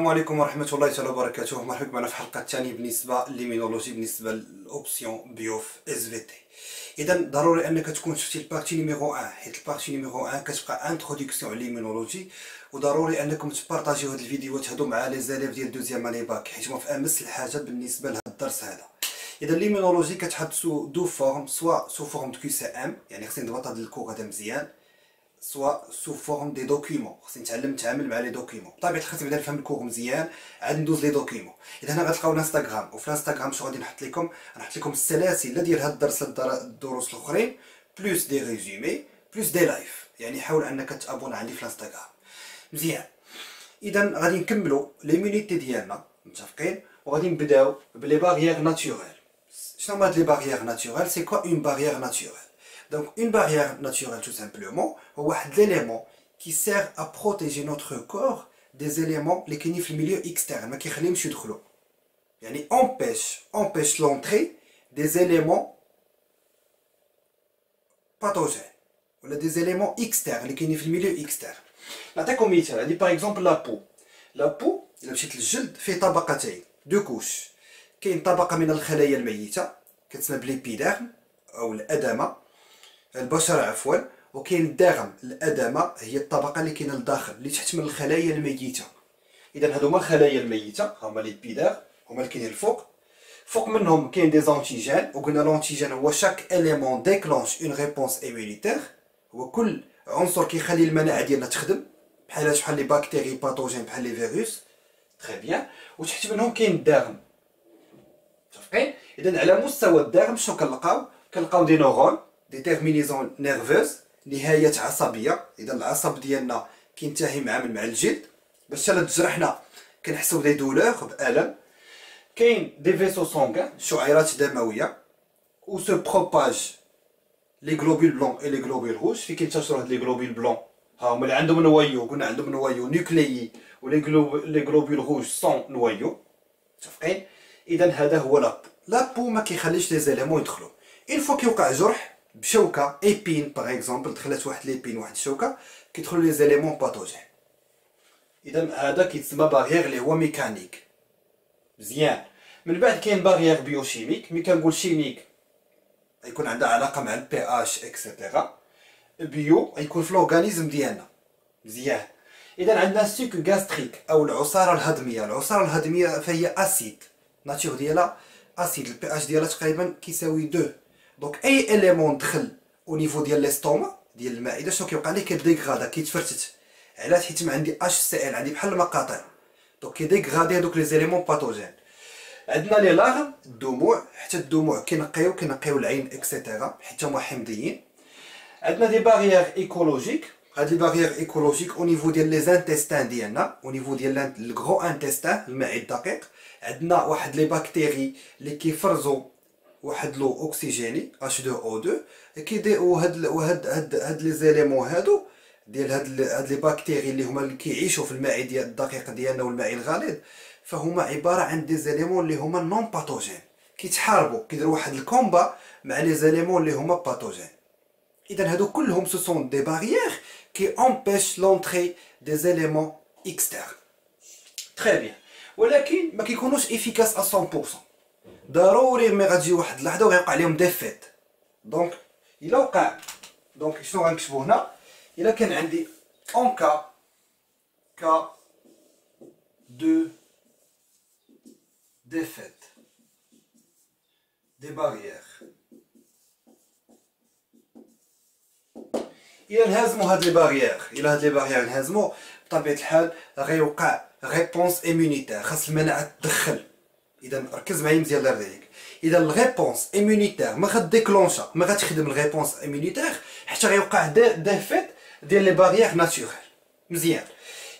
السلام عليكم ورحمة الله تعالى وبركاته. مرحبا معنا في الحلقة الثانية بالنسبة للمينولوجي بالنسبة للأوبسيون بيوف اس في تي. إذا ضروري أنك تكون شفتي البارتي نيميرو 1، حيت البارتي نيميرو 1 كتبقى انتروداكسيون على ليمينولوجي، وضروري أنكم تبارطاجيو هاد الفيديوهات هادو مع لي زاليف ديال دوزيام اني باك، حيت هما في أمس الحاجة بالنسبة لهاد الدرس هذا. إذا ليمينولوجي كتحدثو دو فورم، سوا سو فورم دو كيو سي ام، يعني خصني نضبط هاد الكور هذا مزيان، سوا سو فورم دي دوكيومون، خصني نتعامل مع لي دوكيومون. بطبيعة الحال خصني نبدا نفهم الكور مزيان، عاد ندوز لي دوكيومون. اذا هنا غتلقاو الانستغرام، وفي الانستغرام شنو غادي نحط لكم؟ غنحط لكم السلاسل ديال هاد الدرس الدروس الاخرين، بلوس دي ريزومي، بلوس دي لايف. يعني حاول انك تابونا عندي في الانستغرام مزيان. اذا غادي نكملوا لي مينيتي ديالنا متفقين، وغادي نبداو بلي باغيير ناتوريل. شنو هما هاد لي باغيير ناتوريل؟ سي كوا اون باغيير ناتوريل؟ Donc une barrière naturelle tout simplement هو واحد l'élément qui sert à protéger notre corps des éléments اللي كاينين في الميليو externe، ما كيخليهمش يدخلوا، يعني empêche l'entrée des éléments pathogènes ولا des éléments externes اللي كاينين في الميليو externe. نعطيكم مثال، هذه باغ اكزومبل لا بو الا مشيت للجلد فيه طبقتين، دو كوش. كاين طبقه من الخلايا الميته كتسمى بالإبيديرم او الادمه البشرة عفوا، وكاين الداغم. الأدمة هي الطبقة اللي كاينه لداخل اللي تحت من الخلايا الميتة. إذا هادو هما الخلايا الميتة، هما ليبيدير، هما اللي كاينين الفوق. فوق منهم كاين دي زونتيجين، وقلنا لونتيجين هو شاك إليمون ديكلونش اون ريبونس إيمونيتير، هو كل عنصر كيخلي المناعة ديالنا تخدم، بحال لي باكتيري باثوجين بحال لي فيروس. تري بيان. وتحت منهم كاين الداغم، متفقين؟ إذا على مستوى الداغم شنو كنلقاو دي نورون، دي تيرمينيزون نيرفوز، نهايات عصبيه. اذا العصب ديالنا كينتهي مع الجلد، باش حتى تجرحنا كنحسو بدي دولور، بالم. كاين دي فيسو سونغان، شعيرات دمويه، و سو بروباج لي غلوبول بلون اي لي غلوبول روج. في كينتشروا هاد لي غلوبول بلون، ها هما اللي عندهم نوايو، قلنا عندهم نوايو نيوكليي، و لي غلوبول روج سون نوايو، متفقين؟ اذا هذا هو لابو ما كيخليش لي زيليمون يدخلوا. اون فوا كيوقع جرح بشوكه ايبين باغ اكزومبل، دخلت واحد ليبين واحد الشوكه، كيدخلوا لي زيليمون باثوجين. اذا هذا كيتسمى باغيير اللي هو ميكانيك مزيان. من بعد كاين باغيير بيوشيميك. ملي كنقول شيميك يكون عندها علاقه مع البي اش اكسيتيرا. بيو يكون في الاورغانيزم ديالنا مزيان. اذا عندنا سيك غاستريك او العصاره الهضميه. العصاره الهضميه فهي اسيد، ناتور ديالها اسيد، البي اش ديالها تقريبا كيساوي 2. دونك اي اليمون دخل او نيفو ديال ليستوما ديال المعده، شنو كيوقع ليه؟ كيديغرادا، كيتفرتت. علاش؟ حيت ما عندي اش سي ال، عندي بحال المقاطع، دونك كيديغرادي هذوك لي زيليمون باثوجين. عندنا لي لاغم، الدموع، حتى الدموع كينقيو العين اكسيتيرا، حتى هما حمضيين. عندنا دي باغيير ايكولوجيك. هاد لي باغيير ايكولوجيك او نيفو ديال لي زانتيستان ديالنا، او نيفو ديال الغرو انتيستان المعي الدقيق. عندنا واحد لي باكتيري اللي كيفرزوا واحد لو اوكسيجيني H2O2، كيديروا هاد لي زيليمون هادو ديال هاد لي باكتيري اللي هما اللي كيعيشوا في الماء ديال الدقيق ديالنا والماء الغليظ، فهما عباره عن دي زيليمون اللي هما نون باثوجين، كيتحاربوا، كيديروا واحد الكومبا مع لي زيليمون اللي هما باثوجين. اذا هادو كلهم سو سون دي باغيير كي امبيش لونطري دي زيليمون اكستيرن. تري بيان. ولكن ما كيكونوش افيكاس 100%. ضروري ملي غتجي واحد اللحظه وغيوقع عليهم ديفيت. دونك الا وقع، دونك شنو غنكتبو هنا؟ الا كان عندي اون كا دو ديفيت دي باغيير، الا نهزمو هاد لي باغيير، نهزمو بطبيعه الحال غيوقع ريبونس ايمونيتير، خاص المناعه تدخل. اذا ركز معايا مزيان دار ذلك. اذا الريبونس ايمونيتير ما غاديكلونشا، ما غتخدم الريبونس ايمونيتير حتى غيوقع ديفيت ديال لي باغيير ناتوريل مزيان.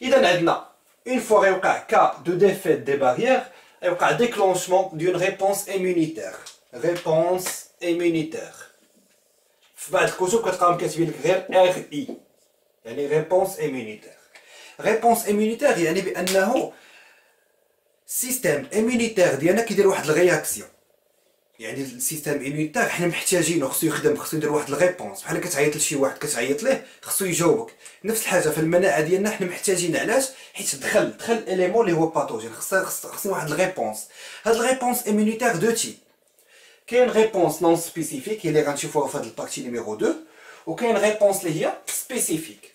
اذا عندنا اون فوا غيوقع كا دو ديفيت دي باغيير، غيوقع ديكلونشمون ديون ريبونس ايمونيتير. في بعض الكتب كتلقاهم كاتبين لك غير ار اي، يعني ريبونس ايمونيتير. ريبونس ايمونيتير يعني بانه السيستيم ايمونيتير ديالنا كيدير واحد الرياكسيون. يعني السيستم ايمونيتير حنا محتاجينه، خصو يخدم، خصو يدير واحد الريبونس. بحال كتعيط لشي واحد كتعيط ليه خصو يجاوبك. نفس الحاجه في المناعه ديالنا حنا محتاجين. علاش؟ حيت دخل اليمون اللي هو باثوجين، خصنا واحد الريبونس. هاد الريبونس ايمونيتير دو تيب. كاين ريبونس نون سبيسيفيك هي اللي غنشوفوها في هاد البارتي نيميرو 2، وكاين ريبونس اللي هي سبيسيفيك.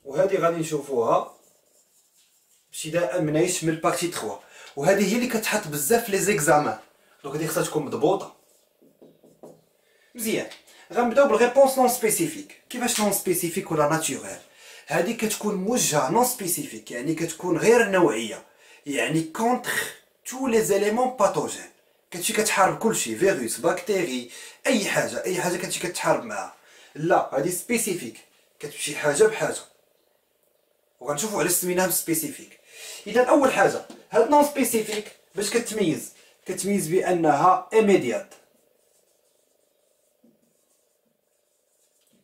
وهذه غادي نشوفوها ابتداء من ايش؟ من البارتي 3. وهذه هي اللي كتحط بزاف في لي زيكزامان، دونك هذه خصها تكون مضبوطه مزيان. غنبداو بالريبونس نون سبيسيفيك. كيفاش نون سبيسيفيك ولا ناتوريل؟ هذه كتكون موجهه نون سبيسيفيك، يعني كتكون غير نوعيه، يعني كونتر تو لي زيليمون باثوجين. كتمشي كتحارب كلشي، فيروس، بكتيري، اي حاجه كتمشي كتحارب معاها. لا، هذه سبيسيفيك، كتمشي حاجه بحاجه، وغنشوفوا علاش سميناها سبيسيفيك. اذا اول حاجه هاد نون سبيسيفيك باش كتميز بانها ايميديات.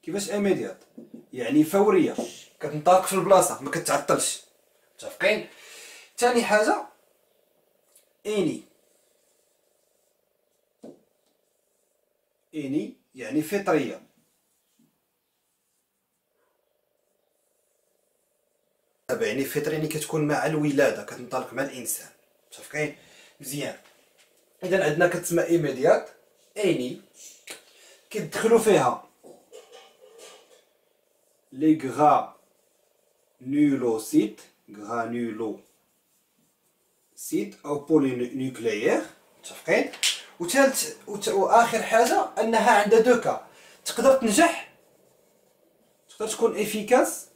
كيفاش ايميديات؟ يعني فوريه، كتنطلق في البلاصه، ما كتعطلش. متفقين؟ ثاني حاجه اني يعني فطريه. يعني فطري، يعني كتكون مع الولاده، كتنطلق مع الانسان. متفقين؟ مزيان. اذا عندنا كتسمى ايميديات اني، كيدخلوا فيها لي غرانولوسيت او بولينوكليير. متفقين؟ واخر حاجه انها عندها دو كا، تقدر تنجح، تقدر تكون افيكاس،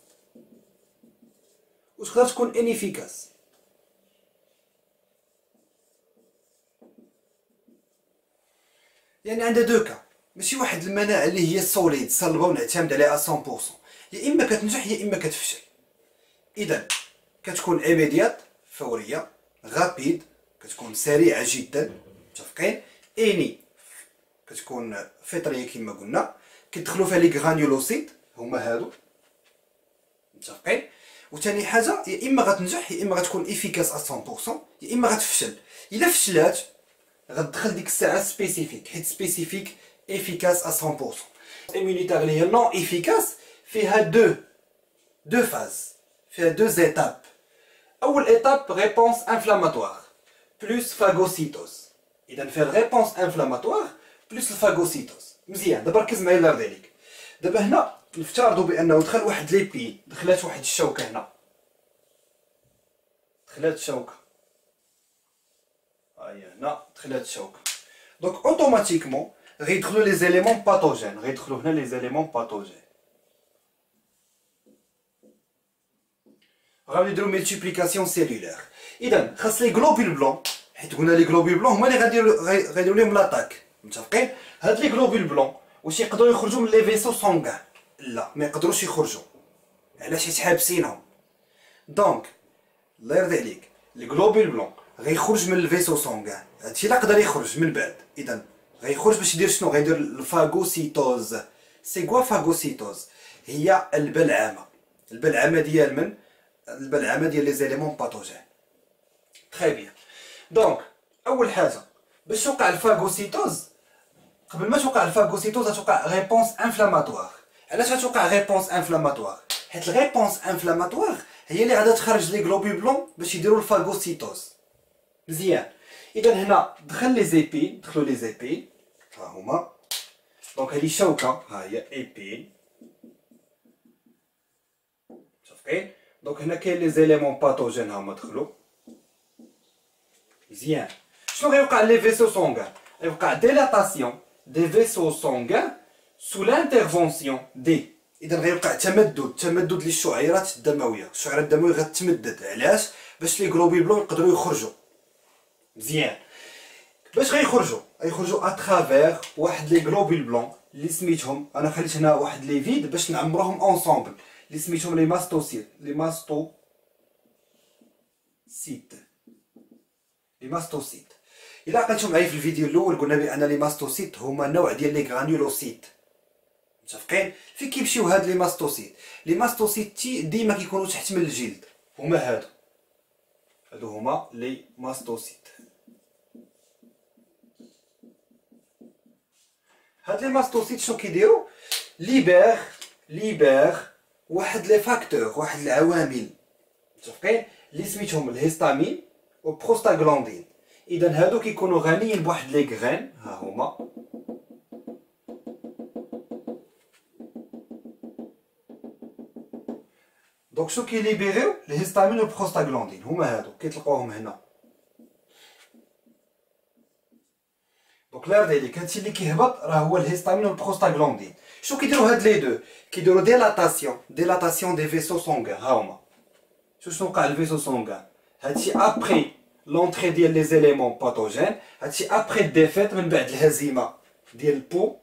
وتقدر تكون انيفيكاس. يعني عندها دو كا، ماشي واحد المناعه اللي هي سوليد صلبه ونعتمد عليها 100%، يا اما كتنجح يا اما كتفشل. اذا كتكون ايميديات فوريه، غابيد كتكون سريعه جدا. متفقين؟ اني كتكون فطريه كما قلنا، كيدخلوا فيها لي غرانيولوسيت، هما هادو. متفقين؟ وثاني حاجه يا اما غتنجح يا اما غتكون افيكاس 100%، يا اما غتفشل. الا فشلات غتدخل ديك الساعه سبيسيفيك، حيت سبيسيفيك افيكاس 100%. ايمونيتير اللي هي نون افيكاس فيها دو فاز، فيها دو زيتاب. اول ايتاب ريبونس انفلاماتوار بلس فاغوسيتوز. اذا فيها الريبونس انفلاماتوار بلس الفاغوسيتوز. مزيان، دابا ركز معايا الله يرضي عليك. دابا هنا نفترضوا بانه دخل واحد ليبين، دخلات واحد الشوكه هنا، دخلات الشوكه هاهي هنا، دخلات الشوكه. دونك اوتوماتيكمون غيدخلوا لي زيليمون باثوجين، غيدخلوا هنا لي زيليمون باثوجين، غادي يديروا ملتيبليكاسيون سيلولير. اذا خاص لي غلوبول بلون، حيت قلنا لي غلوبول بلون هما اللي غيديروا لهم لاطاك. متفقين؟ هاد لي غلوبول بلون واش يقدروا يخرجوا من لي فيسو سونغان؟ لا، ما يقدروش يخرجوا. علاش؟ حيت حابسينهم. دونك الله يرضي عليك، لي غلوبول بلون غيخرج من الفيسو سونغان، هادشي لا قدر يخرج من بعد. اذا غيخرج باش يدير شنو؟ غيدير الفاغوسيتوز. سي كوا فاغوسيتوز؟ هي البلعمه ديال من؟ البلعمه ديال لي زيليمون باثوجين. تري بيان. دونك اول حاجه باش توقع الفاغوسيتوز، قبل ما توقع الفاغوسيتوز غتوقع ريبونس انفلاماتوار. علاش غتوقع ريبونس انفلاماتوار؟ حيت الريبونس انفلاماتوار هي اللي غادا تخرج لي غلوبول بلون باش يديروا الفاغوسيتوز. مزيان. اذا هنا دخلوا لي زيبين ها هما. دونك هذه شوكه، ها هي ايبين. متفقين؟ دونك هنا كاين لي زيليمون باثوجين هما دخلوا. مزيان. شنو غيوقع لي فيسو سونغان؟ غيوقع ديلاتاسيون دي فيسو سونغان سو لانترفونسيون دي. اذا غيوقع تمدد للشعيرات الدمويه. الشعيرات الدمويه غتمدد. علاش؟ باش لي غلوبول بلون يقدروا يخرجوا. مزيان. باش غيخرجوا اترافير واحد لي غلوبول بلون اللي سميتهم، انا خليت هنا واحد لي فيد باش نعمروهم اونصومبل، اللي سميتهم لي ماستوسيت. الا عقلتوا معايا في الفيديو الاول قلنا بان لي ماستوسيت هما نوع ديال لي غرانيولوسيت. متفقين؟ فين كيمشيو هاد لي ماستوسيت؟ لي ماستوسيت ديما كيكونوا تحت من الجلد، هما هادو هادو هما لي ماستوسيت. هاد لي ماستوسيت شنو كيديرو؟ ليبير واحد لي فاكتور، واحد العوامل متفقين اللي سميتهم الهيستامين وبروستاغلاندين. اذا هادو كيكونوا غنيين بواحد لي غرين، ها هما دونك شنو كيليبيريو الهيستامين والبروستاغلاندين، هما هادو كيتلقاوهم هنا. دونك لار ديالك هادشي اللي كيهبط راه هو الهيستامين والبروستاغلاندين. شنو كيديروا هاد لي دو؟ كيديروا ديلاتاسيون دي فيسو سونغان. ها هما شنو وقع الفيسو سونغان؟ هادشي ابري لونطري ديال لي زيليمون باثوجين، هادشي ابري ديفيت من بعد الهزيمه ديال البو.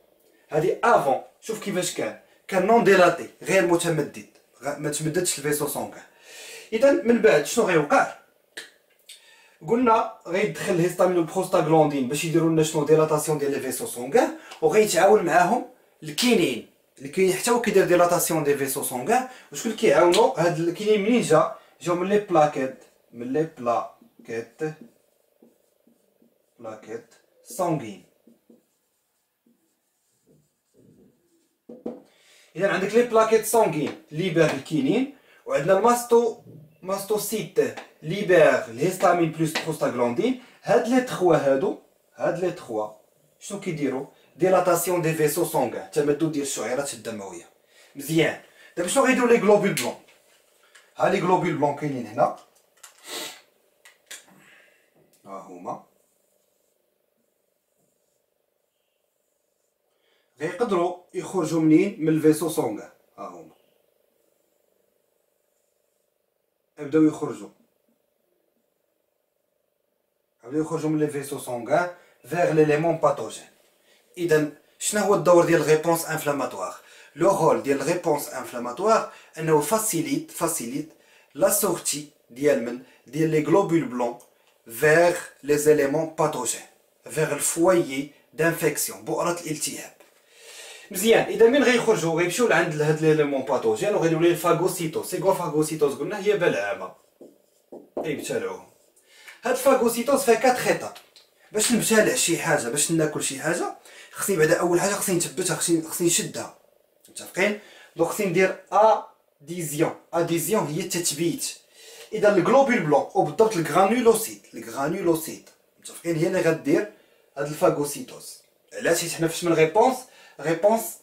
هادي افون شوف كيفاش كان نون ديلاتي غير متمدد، ما تمددش الفيسو سونغان. اذا من بعد شنو غيوقع؟ قلنا غيدخل الهيستامين والبروستاغلاندين باش يديروا لنا شنو ديلاتاسيون ديال لي فيسو سونغان، وغيتعاون معاهم الكينين. الكينين حتى هو كيدير ديلاتاسيون دي فيسو سونغان. وشكون اللي كيعاونوا هاد الكينين؟ منين جاو من لي بلاكيت سونغين. اذا عندك لي بلاكيت سونغين ليبير الكينين، وعندنا ماستوسيت ليبير الهيستامين بلس بروستاغلاندين. هاد لي تخوا شنو كيديروا؟ ديلاتاسيون دي فيسو سونغان، تمدد ديال الشعيرات الدمويه. مزيان. دابا شنو غيديروا لي غلوبول بلون؟ ها لي غلوبول بلون كاينين هنا، ها هما غيقدروا يخرجوا منين؟ من الفيسو سونغان. ها هما بداو يخرجوا من لي فيسو سونغان فيغ ليليمون باثوجين. اذا شنو هو الدور ديال الريبونس انفلاماتوار؟ لو رول ديال الريبونس انفلاماتوار انه فاسيليت لا سورتي ديال لي غلوبول بلون فيغ لي زيليمون باثوجين، فيغ الفوايي دانفيكسيون، بؤره الالتهاب. مزيان. اذا من غيخرجوا غيمشيو لعند هاد ليليمون باثوجين وغيولي الفاغوسيتوز. سي كوا فاغوسيتوز؟ قلنا هي بلعامه غيبتلعوهم. هاد الفاغوسيتوز فيها 4 ايطاب. باش نبتلع شي حاجه، باش ناكل شي حاجه، خصني بعدا اول حاجه خصني نثبتها، خصني نشدها. متفقين؟ دونك خصني ندير اديزيون هي التثبيت. اذا الجلوبول بلون وبالضبط الغرانيولوسيت متفقين هي اللي غدير هاد الفاغوسيتوز. علاش؟ حيت حنا فاش من ريبونس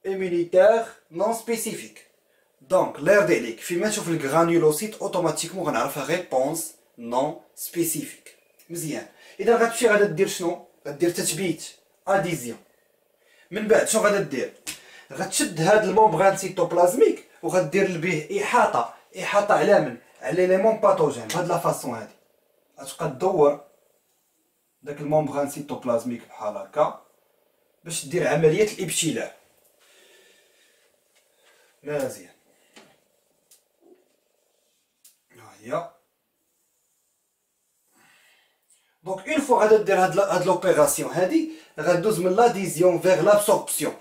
immunitaire non spécifique. دونك لير ديالك فيما تشوف الغرانيولوسيت اوتوماتيكمون غنعرفها ريبونس نون سبيسيفيك. مزيان. اذا غتمشي غادا دير شنو؟ غدير تثبيت اديزيون. من بعد شنو غادا دير؟ غتشد هاد المومبران سيتوبلازميك وغدير به احاطه على من؟ على ليمون باثوجين. بهاد لا فاصون هادي غتبقى تدور داك المومبران سيتوبلازميك بحال هكا باش دير عمليه الابتلاع. مزيان. ها هي. دونك اون فوا غادا دير هاد لوبيراسيون هادي غدوز من لاديزيون فيغ لابسوربسيون،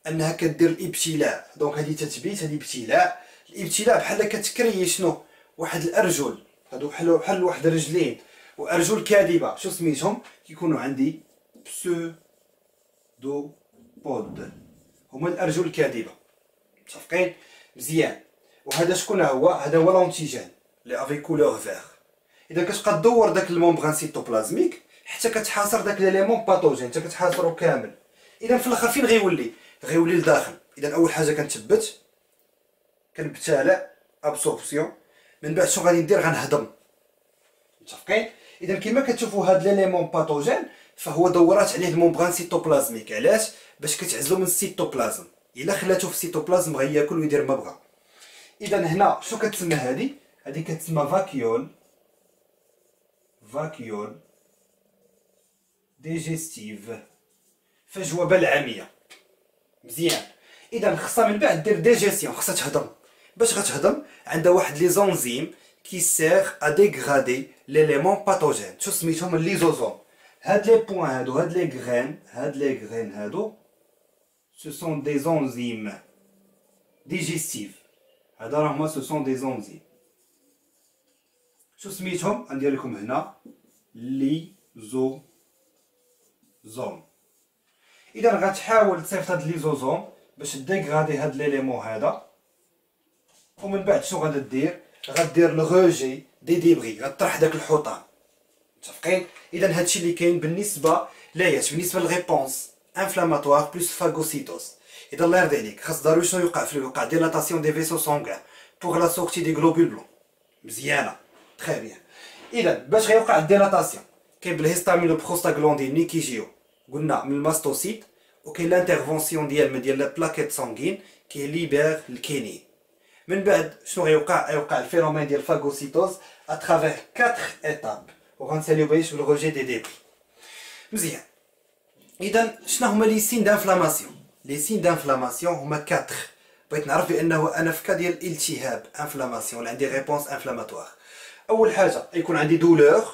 انها كدير الابتلاع. دونك هادي تثبيت، هادي ابتلاع. الابتلاع بحال كتكري شنو؟ واحد الارجل، هادو بحال واحد الرجلين وارجل كاذبه. شو سميتهم؟ كيكونوا عندي بسودوبود، هما الارجل الكاذبه. متفقين؟ مزيان. وهذا شكون هو؟ هذا هو لونتيجين لي افي كولور فيغ. اذا كتبقى تدور داك المومبران سيتوبلازميك حتى كتحاصر داك ليليمون باثوجين، حتى كتحاصرو كامل. اذا في الاخر فين غيولي لداخل. اذا اول حاجه كنثبت، كنبتلع ابسوربسيون. من بعد شنو غادي ندير؟ غنهضم. متفقين؟ اذا كما كتشوفوا هاد ليليمون باثوجين فهو دورات عليه المومبران سيتوبلازميك. علاش؟ باش كتعزلو من السيتوبلازم. الا خلاتو في السيتوبلازم غياكل ويدير ما بغا. اذا هنا شنو كتسمى هادي كتسمى فاكيول ديجيستيف، فجوه بلعميه. مزيان. اذا خصها من بعد دير ديجيسيون، خصها تهضم. باش غتهضم عندها واحد لي زونزيم كي سيغ ا ديغرادي ليليمون باثوجين. شو سميتهم؟ الليزوزوم. هاد لي بوين هادو، هاد لي غرين هادو ce sont des enzymes digestifs. هذا راهما ce sont des enzymes. شو سميتهم؟ غندير لكم هنا ليزوزوم. اذا غتحاول تصيفط هاد ليزوزوم باش ديغرادي هاد ليليمون هذا، ومن بعد شنو غادا دير؟ غدير لو روجي دي ديبري، غطرح داك الحطام. متفقين؟ اذا هادشي اللي كاين بالنسبه لاياش، بالنسبه للريبونس انفلاماتوار بلس فاغوسيتوز. اذا الله يرضي عليك خاص ضروري شنو يوقع في الوقع؟ ديلاتاسيون دي فيسو سونغان بوغ لا سورتي دي غلوبول بلون. مزيانه تري بيان. اذا باش غيوقع الديلاتاسيون كاين بالهيستامين وبروستاغلاندين ملي كيجيو قلنا من الماستوسيت، وكاين لانترفونسيون ديال لا بلاكيت سانغين كيليبير الكينين. من بعد شنو غيوقع؟ غيوقع الفينومين ديال فاغوسيتوز اترافير 4 ايتاب، وغنساليو باش في الروجي دي ديبري. مزيان. اذا شنو هما لي سين دانفلاماسيون؟ لي سين دانفلاماسيون هما 4. بغيت نعرف بانه انا في كا ديال الالتهاب انفلاماسيون ولا عندي ريبونس انفلاماتوار. اول حاجه يكون عندي دولور،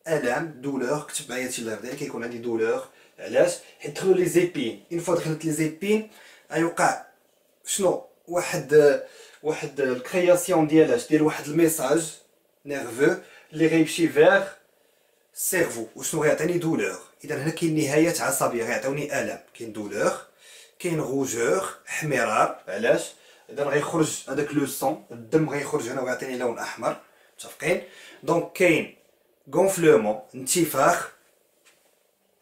الام، دولور. كتب معايا هادشي الله يرضي عليك. كيكون عندي دولور علاش؟ حيت دخلوا لي زيبين. اون فوا دخلت لي زيبين غيوقع شنو؟ واحد الكرياسيون ديال واحد الميساج نيرفو اللي غيمشي فيغ السيرفو، وشنو غيعطيني؟ دولور. اذا هنا كاين نهايات عصبيه غيعطيوني الم. كاين دولور، كاين روجور، احمرار. علاش؟ اذا غيخرج هذاك لو سون، الدم غيخرج هنا ويعطيني لون احمر. متفقين؟ دونك كاين غونفلومون، انتفاخ.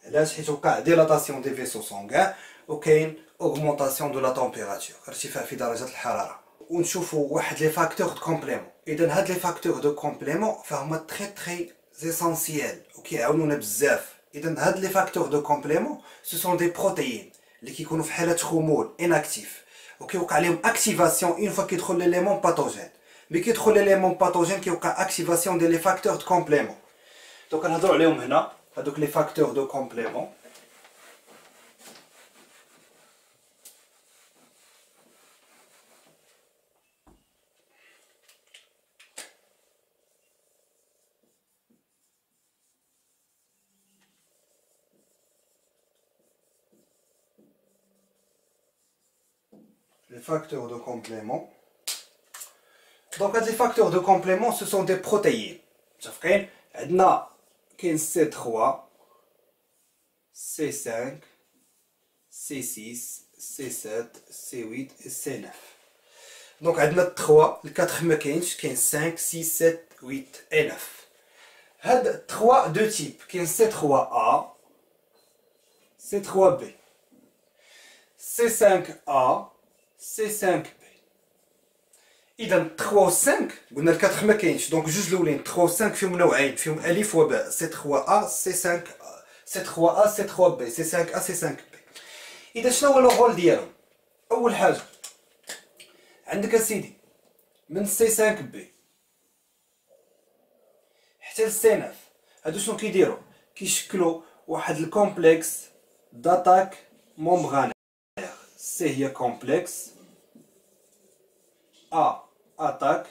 علاش؟ حيت وقع ديلاتاسيون دي فيسو سونغان. وكاين اوغمونطاسيون دو لا تمبيراتور، ارتفاع في درجه الحراره. ونشوفوا واحد لي فاكتور دو كومبليمون. اذا هاد لي فاكتور دو كومبليمون فهما تري اسينسيال وكيعاونونا بزاف. اذا هاد لي فاكتور دو كومبليمون سو سون دي بروتيين اللي كيكونوا في حاله خمول اناكتيف، وكيوقع لهم اكتيفاسيون اون فوا كيدخل ليليمون باثوجين. ملي كيدخل ليليمون باثوجين كيوقع اكتيفاسيون ديال لي فاكتور دو كومبليمون. دونك نهضروا عليهم هنا هادوك لي فاكتور دو كومبليمون. Les facteurs de complément. Donc les facteurs de complément ce sont des protéines. متفقين؟ عندنا كاين C3 C5 C6 C7 C8 et C9. Donc عندنا 3 ال4 ما كاينش، كاين 5 6 7 8 et 9. هاد 3 دو تيب، كاين C3A C3B C5A C5B. اذا 3 و 5 قلنا ال4 ما كاينش، دونك جوج الاولين 3 و 5 فيهم نوعين، فيهم الف وباء. C3A C5 C3A C3B C5A C5B. اذا شنو هو لو رول ديالهم؟ اول حاجه عندك اسيدي من C5B حتى ل C9، هادو شنو كيديروا؟ كيشكلوا واحد الكومبلكس داتاك مومبرانير. سي هي كومبلكس، A attaque،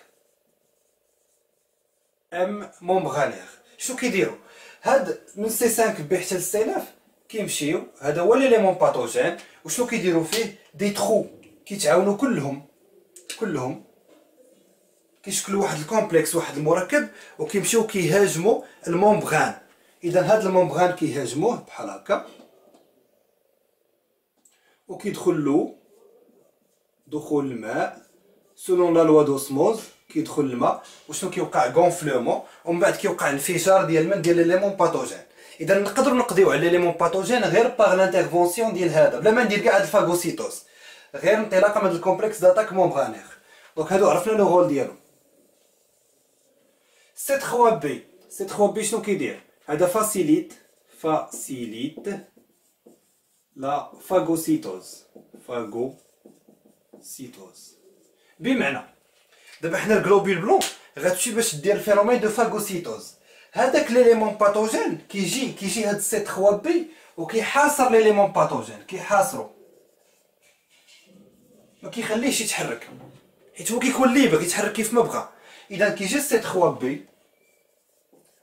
M مومبرانير. شنو كيديروا؟ هاد من C5B حتى ل C9 كيمشيو، هذا هو ليليمون باثوجين. وشنو كيديروا فيه؟ دي ترو كيتعاونوا كلهم كيشكلوا واحد الكومبلكس، واحد المركب، وكيمشيو كيهاجموا المومبران. اذا هاد المومبران كيهاجموه بحال هكا، وكيدخل له دخول الماء سولون لا لوا دوسموز. كيدخل الماء وشنو كيوقع؟ غونفلومون، ومن بعد كيوقع انفجار ديال من ديال ليليمون باثوجين. اذا نقدروا نقضيو على ليليمون باثوجين غير باغ لانترفونسيون ديال هذا، بلا ما ندير كاع هاد الفاغوسيتوز، غير انطلاقا من هاد الكومبلكس داتاك مومبرانير. دونك هادو عرفنا لو رول ديالهم. C3B شنو كيدير؟ هذا فاسيليت لا فاغوسيتوز. بمعنى دابا حنا الجلوبول بلون غتمشي باش دير الفينومين دو فاغوسيتوز. هذاك ليليمون باثوجين كيجي هاد C3B وكيحاصر ليليمون باثوجين، كيحاصرو ما كيخليهش يتحرك، حيت هو كيكون ليبر يتحرك كيف ما بغا. اذا كيجي C3B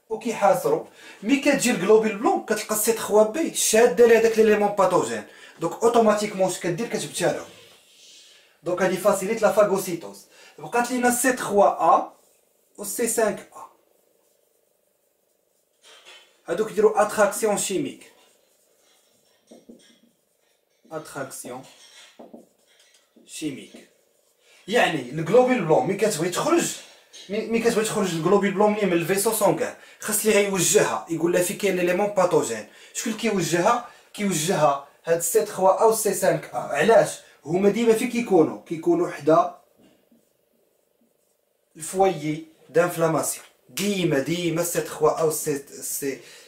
وكيحاصرو. ملي كتجي الجلوبول بلون كتلقى C3B شاده لهداك ليليمون باثوجين، دونك اوتوماتيكمون اش كدير؟ كتبتالو. دونك هادي فاسيليت لا فاغوسيتوز. بقات لينا C3A و C5A. هادوك يديروا اتراكسيون شيميك. اتراكسيون شيميك يعني الجلوبيل بلون ملي كتبغي تخرج، ملي كتبغي تخرج الجلوبيل بلون من الفيسو سونغان، خاص لي غيوجهها، يقول لها في كاين ليليمون باثوجين. شكون اللي كيوجهها هاد سي 3 او سي 5 ا. علاش؟ هما ديما فين كيكونوا حدا الفويي دانفلاماسيون. ديما سي 3 او سي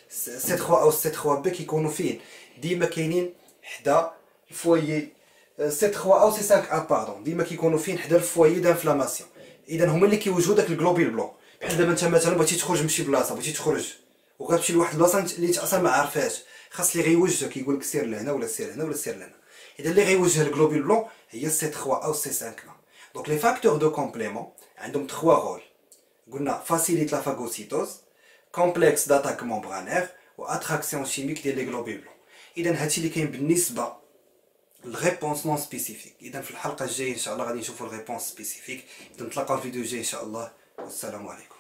3 او سي 3 بي كيكونوا فين؟ ديما كاينين حدا الفويي سي 3 او سي 5 ا باردون، ديما كيكونوا فين؟ حدا الفويي دانفلاماسيون. اذا هما اللي كيوجدوا داك الجلوبيل بلون. بحال دابا انت مثلا بغيتي تخرج من شي بلاصه، بغيتي تخرج وغتمشي لواحد البلاصه اللي انت اصلا ما عارفاش، خاص لي غيوجهك، يقول لك سير لهنا ولا سير هنا ولا سير لهنا. اذا اللي غيوجه الجلوبيل بلون هي سي 3 او سي 5 ا. دونك لي فاكتور دو كومبليمون عندهم 3 رول. قلنا فاسيليت لا فاغوسيتوز، كومبلكس داتاك ممبرانير، و اتراكسيون شيميك ديال لي جلوبيل بلون. اذا هادشي اللي كاين بالنسبه للريبونس نون سبيسيفيك. اذا في الحلقه الجايه ان شاء الله غادي نشوفوا الريبونس سبيسيفيك. نتلاقاو في الفيديو الجاي ان شاء الله، والسلام عليكم.